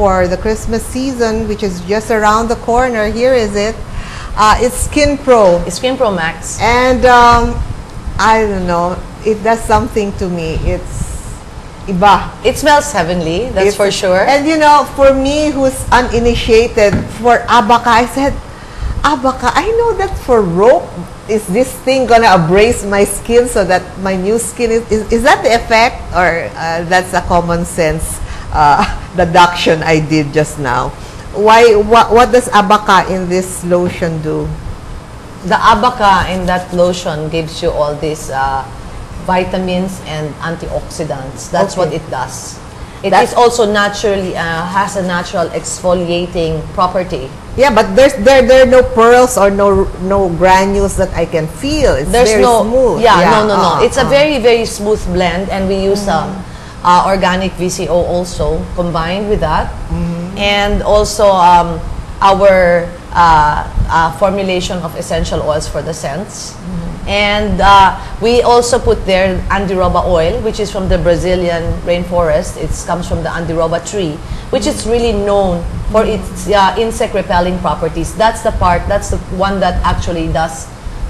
for the Christmas season, which is just around the corner. Here is it. It's Skin Pro. It's Skin Pro Max. And I don't know, it does something to me. It's iba. It smells heavenly, that's for sure. And you know, for me who's uninitiated, for abaca, I said, abaca, I know that for rope, is this thing gonna abrase my skin so that my new skin is that the effect, or that's a common sense deduction I did just now? What does abaca in this lotion do? The abaca in that lotion gives you all these vitamins and antioxidants. That's what it does. It is also naturally has a natural exfoliating property. Yeah, but there are no pearls or no granules that I can feel. It's very smooth. Yeah, no. It's a very smooth blend, and we use organic VCO also combined with that, and also our formulation of essential oils for the scents. And we also put there Andiroba oil, which is from the Brazilian rainforest. It comes from the Andiroba tree, which is really known for its insect repelling properties. That's the one that actually does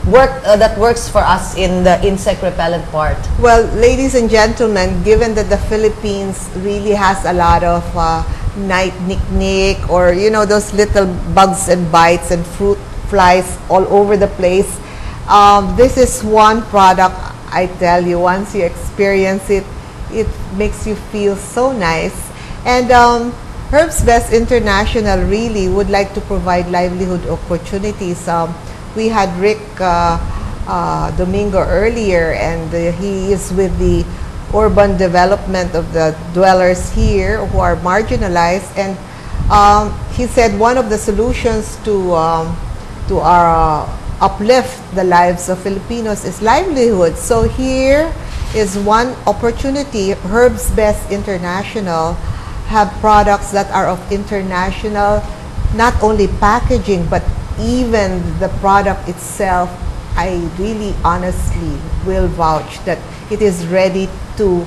work, that works for us in the insect repellent part. Well, ladies and gentlemen, given that the Philippines really has a lot of night nick, or you know, those little bugs and bites and fruit flies all over the place, this is one product, I tell you, once you experience it, it makes you feel so nice. And Herbs Best International really would like to provide livelihood opportunities. We had Rick Domingo earlier, and he is with the urban development of the dwellers here who are marginalized, and he said one of the solutions to our uplift the lives of Filipinos is livelihood. So here is one opportunity. Herbs Best International have products that are of international, not only packaging, but even the product itself. I really honestly will vouch that it is ready to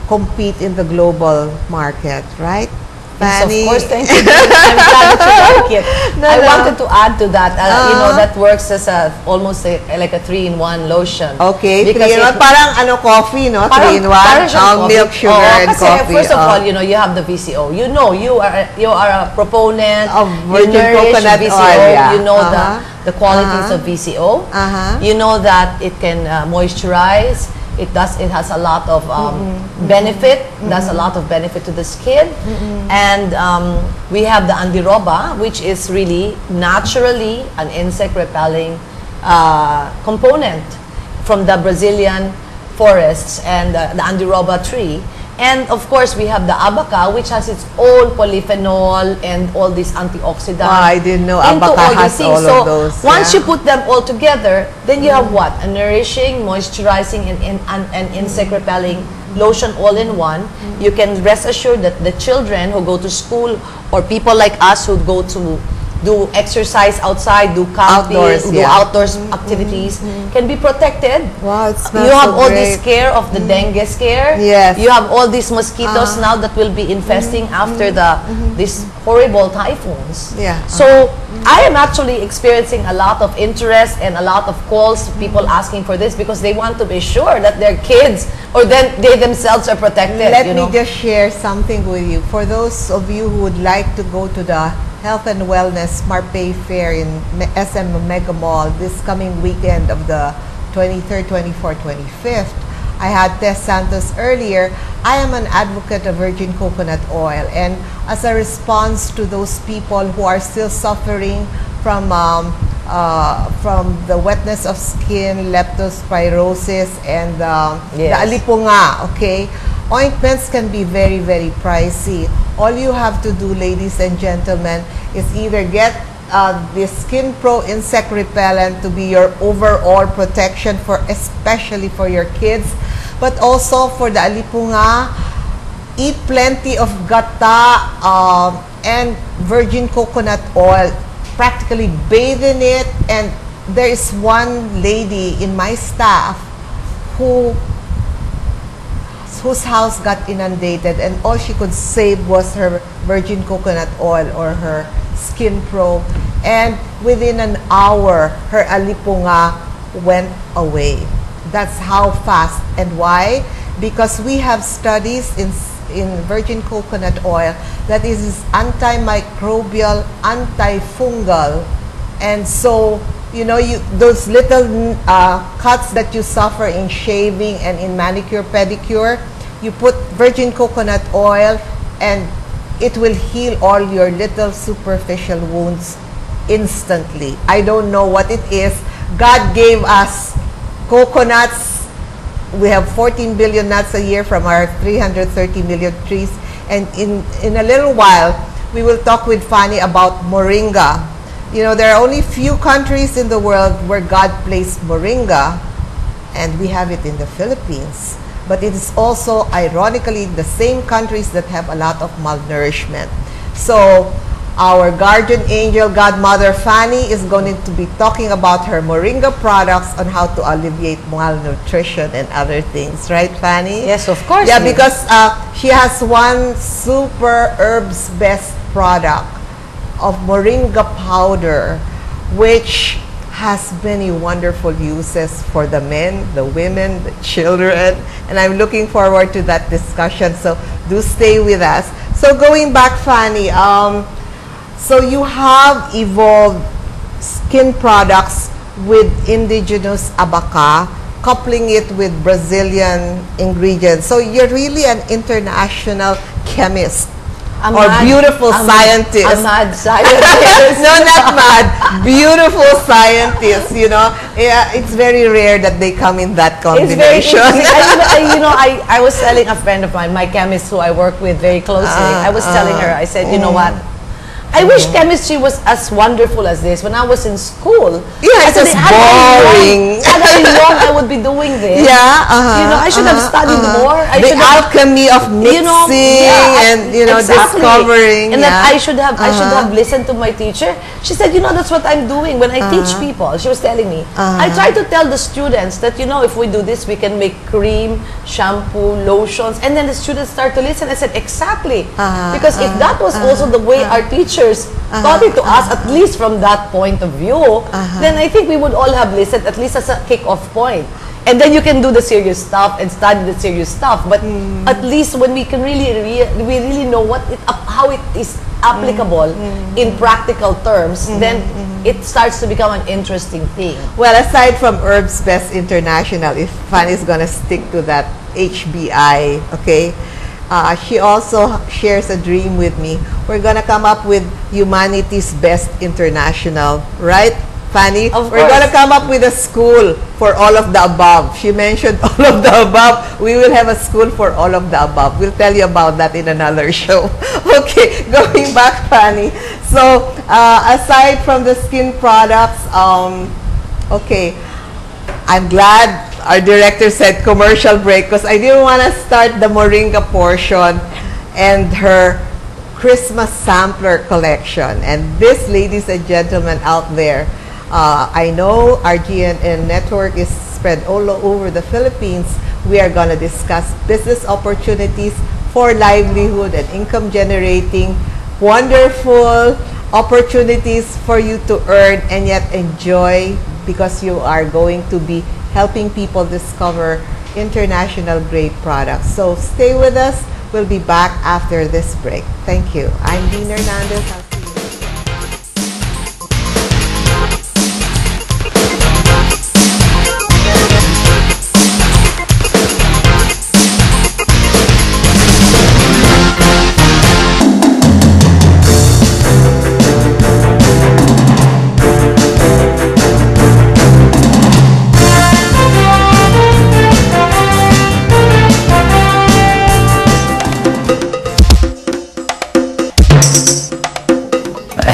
compete in the global market, right? Fanny? Yes, of course, thank you. I'm glad that you like it. I wanted to add to that, you know, that works as almost like a 3-in-1 lotion. Okay, 3-in-1. Parang coffee, no? 3-in-1. Milk, sugar, and coffee. First of all, you know, you have the VCO. You know, you are a proponent of virgin coconut VCO. oil. You know the qualities of VCO. You know that it can moisturize. It has a lot of benefit. Does a lot of benefit to the skin. And we have the Andiroba, which is really naturally an insect repelling component from the Brazilian forests and the Andiroba tree. And of course, we have the abaca, which has its own polyphenol and all these antioxidants. I didn't know abaca has all of those. Once you put them all together, then you have what? A nourishing, moisturizing, and insect repelling lotion all in one. You can rest assured that the children who go to school, or people like us who go to do exercise outside, do camping, do outdoors activities, can be protected. Wow, it smells You have so all great. this scare of the dengue scare. Yes. You have all these mosquitoes now that will be infesting after these horrible typhoons. Yeah. So I am actually experiencing a lot of interest and a lot of calls, people asking for this because they want to be sure that their kids or then they themselves are protected. Let me just share something with you. For those of you who would like to go to the Health and Wellness Marpay Fair in SM Mega Mall this coming weekend of the 23rd, 24th, 25th, I had Tess Santos earlier. I am an advocate of virgin coconut oil, and as a response to those people who are still suffering from the wetness of skin, leptospirosis, and the alipunga, okay? Ointments can be very, very pricey. All you have to do, ladies and gentlemen, is either get the Skin Pro insect repellent to be your overall protection, especially for your kids, but also for the alipunga. Eat plenty of gata and virgin coconut oil. Practically bathe in it. And there is one lady in my staff who whose house got inundated and all she could save was her virgin coconut oil or her Skin Pro, and within an hour her alipunga went away. That's how fast. And why? Because we have studies in virgin coconut oil that is antimicrobial, antifungal, and so you know, those little cuts that you suffer in shaving and in manicure pedicure, you put virgin coconut oil and it will heal all your little superficial wounds instantly. I don't know what it is. God gave us coconuts. We have 14 billion nuts a year from our 330 million trees. And in a little while, we will talk with Fanny about moringa. You know, there are only few countries in the world where God placed moringa, and we have it in the Philippines. But it is also, ironically, the same countries that have a lot of malnourishment. So our guardian angel, Godmother Fanny, is going to be talking about her moringa products on how to alleviate malnutrition and other things. Right, Fanny? Yes, of course. Yeah, because she has one super Herbs Best product of moringa powder, which has many wonderful uses for the men, the women, the children, and I'm looking forward to that discussion, so do stay with us. So going back, Fanny, so you have evolved skin products with indigenous abaca, coupling it with Brazilian ingredients. So you're really an international chemist. Beautiful scientist. A mad scientist. No, not mad. Beautiful scientist, you know. Yeah, it's very rare that they come in that combination. It's very interesting. I was telling a friend of mine, my chemist who I work with very closely, I was telling her, I said, you know what? I wish chemistry was as wonderful as this. When I was in school, yeah, it's just boring. Had I known I would be doing this, yeah, you know, I should have studied more. The alchemy of mixing and exactly. discovering, and that I should have listened to my teacher. She said, you know, that's what I'm doing when I teach people. She was telling me, I try to tell the students that, you know, if we do this, we can make cream, shampoo, lotions, and then the students start to listen. I said, exactly, because if that was also the way our teachers taught it to us, at least from that point of view, then I think we would all have listened, at least as a kick-off point. And then you can do the serious stuff and study the serious stuff. But at least when we can really know how it is applicable in practical terms, then it starts to become an interesting thing. Well, aside from Herbs Best International, if Fanny's gonna stick to that HBI, okay? She also shares a dream with me. We're gonna come up with Humanity's Best International, right, Fanny? We're gonna come up with a school for all of the above. She mentioned all of the above. We will have a school for all of the above. We'll tell you about that in another show. Okay, going back, Fanny. So, aside from the skin products, okay, I'm glad our director said commercial break because I didn't want to start the moringa portion and her Christmas sampler collection. And this, ladies and gentlemen out there, I know our GNN network is spread all over the Philippines. We are going to discuss business opportunities for livelihood and income generating, wonderful opportunities for you to earn and yet enjoy, because you are going to be helping people discover international grade products. So stay with us. We'll be back after this break. Thank you. I'm Dean Hernandez. I'll see you.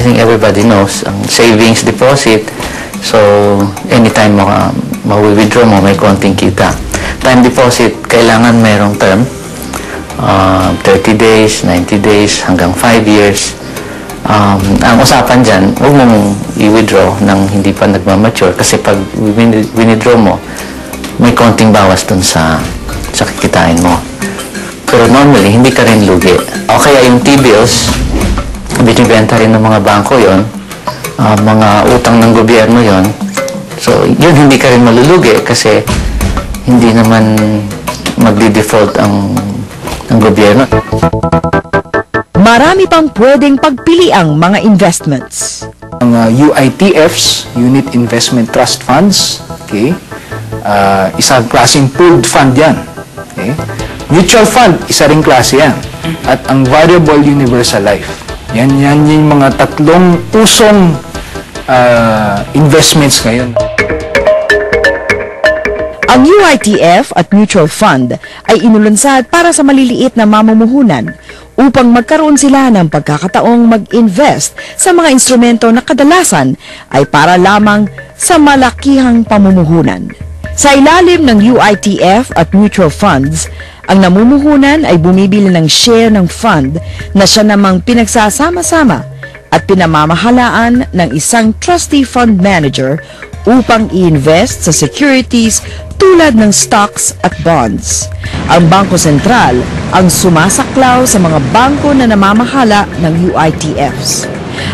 I think everybody knows ang savings deposit. So, anytime ma-withdraw mo, may konting kita. Time deposit, kailangan merong term. 30 days, 90 days, hanggang 5 years. Ang usapan dyan, huwag mong i-withdraw nang hindi pa nagmamature kasi pag withdraw mo, may konting bawas dun sa sa kikitain mo. Pero normally, hindi ka rin lugi. O kaya yung T-bills, binibenta rin ng mga bangko yon, mga utang ng gobyerno yon. So, yun hindi ka rin malulugi kasi hindi naman magdi-default ang gobyerno. Marami pang pwedeng pagpiliang mga investments. Ang UITFs, Unit Investment Trust Funds, okay? Isang klaseng pooled fund yan. Okay? Mutual fund, isa ring klase yan. At ang Variable Universal Life. Yan yung mga tatlong usong investments ngayon. Ang UITF at mutual fund ay inulunsad para sa maliliit na mamumuhunan upang magkaroon sila ng pagkakataong mag-invest sa mga instrumento na kadalasan ay para lamang sa malakihang pamumuhunan. Sa ilalim ng UITF at mutual funds, ang namumuhunan ay bumibili ng share ng fund na siya namang pinagsasama-sama at pinamamahalaan ng isang trustee fund manager upang i-invest sa securities tulad ng stocks at bonds. Ang Bangko Sentral ang sumasaklaw sa mga bangko na namamahala ng UITFs.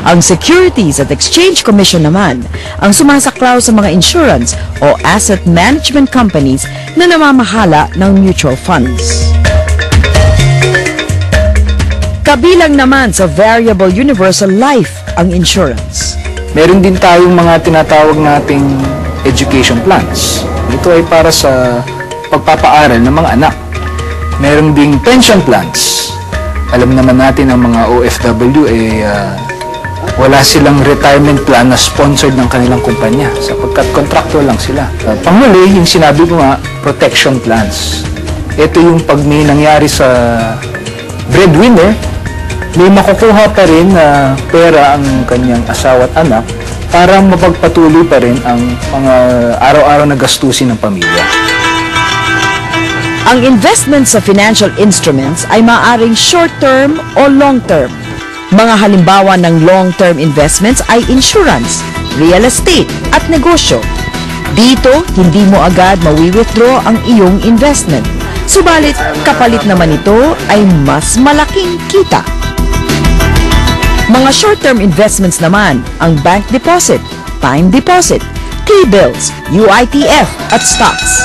Ang Securities and Exchange Commission naman ang sumasaklaw sa mga insurance o asset management companies na namamahala ng mutual funds. Kabilang naman sa Variable Universal Life ang insurance. Meron din tayong mga tinatawag nating education plans. Ito ay para sa pagpapaaral ng mga anak. Meron ding pension plans. Alam naman natin ang mga OFW wala silang retirement plan na sponsored ng kanilang kumpanya sapagkat contractual lang sila. Panghuli, yung sinabi ko nga, protection plans. Ito yung pag may nangyari sa breadwinner, may makukuha pa rin na pera ang kanyang asawa at anak para mapagpatuloy pa rin ang mga araw-araw na gastusin ng pamilya. Ang investment sa financial instruments ay maaaring short-term o long-term. Mga halimbawa ng long-term investments ay insurance, real estate at negosyo. Dito, hindi mo agad mawi-withdraw ang iyong investment. Subalit, kapalit naman ito ay mas malaking kita. Mga short-term investments naman ang bank deposit, time deposit, T-bills, UITF at stocks.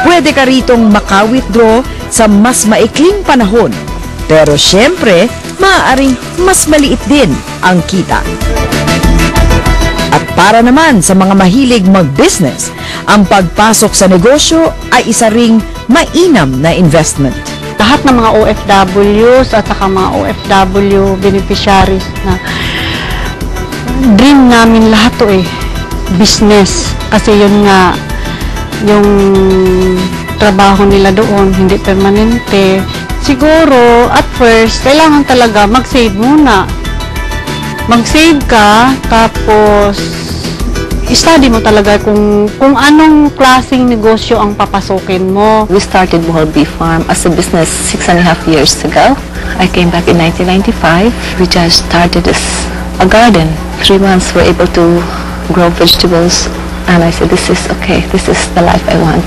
Pwede ka ritong maka-withdraw sa mas maikling panahon. Pero syempre, maaaring mas maliit din ang kita. At para naman sa mga mahilig mag-business, ang pagpasok sa negosyo ay isa ring mainam na investment. Lahat ng mga OFWs at saka mga OFW beneficiaries na dream namin lahat to business. Kasi yun nga, yung trabaho nila doon, hindi permanente. Siguro, at first, kailangan talaga mag-save muna. Mag-save ka, tapos i-study mo talaga kung anong klaseng negosyo ang papasukin mo. We started Bohol Bee Farm as a business 6.5 years ago. I came back in 1995. We just started as a garden. 3 months we're able to grow vegetables and I said, this is okay. This is the life I want.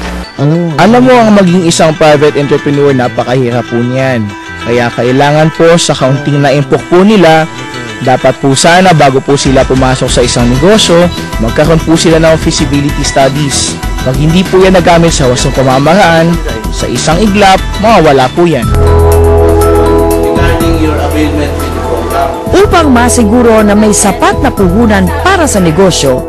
Alam mo, ang maging isang private entrepreneur, napakahirap po niyan. Kaya kailangan po sa kaunting naimpok po nila, dapat po sana bago po sila pumasok sa isang negosyo, magkaroon po sila ng feasibility studies. Pag hindi po yan nagamit sa wasong pamamaraan, sa isang iglap, mawawala po yan. Upang masiguro na may sapat na puhunan para sa negosyo,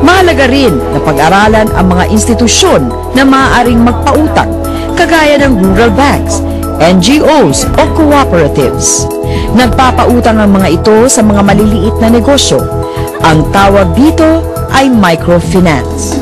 mahalaga rin na pag-aralan ang mga institusyon na maaaring magpautang, kagaya ng rural banks, NGOs o cooperatives. Nagpapautang ang mga ito sa mga maliliit na negosyo. Ang tawag dito ay microfinance.